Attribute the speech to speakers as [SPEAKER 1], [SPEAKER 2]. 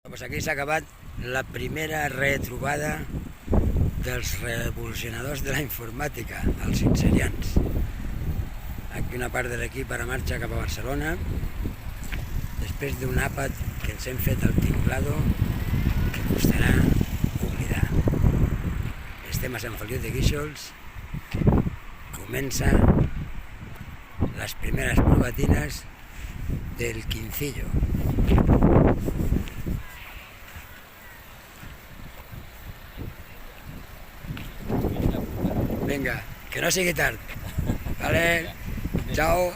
[SPEAKER 1] Pues aquí s'ha acabat la primera retrobada dels revolucionadors de la informàtica, els inserians. Aquí una part de l'equip ara marxa cap a Barcelona, després d'un àpat que ens hem fet al tinglado que costarà oblidar. Estem a Sant Feliu de Guíxols, comença les primeres provatines del quincillo. Vinga, que no sigui tard. Vale, chao.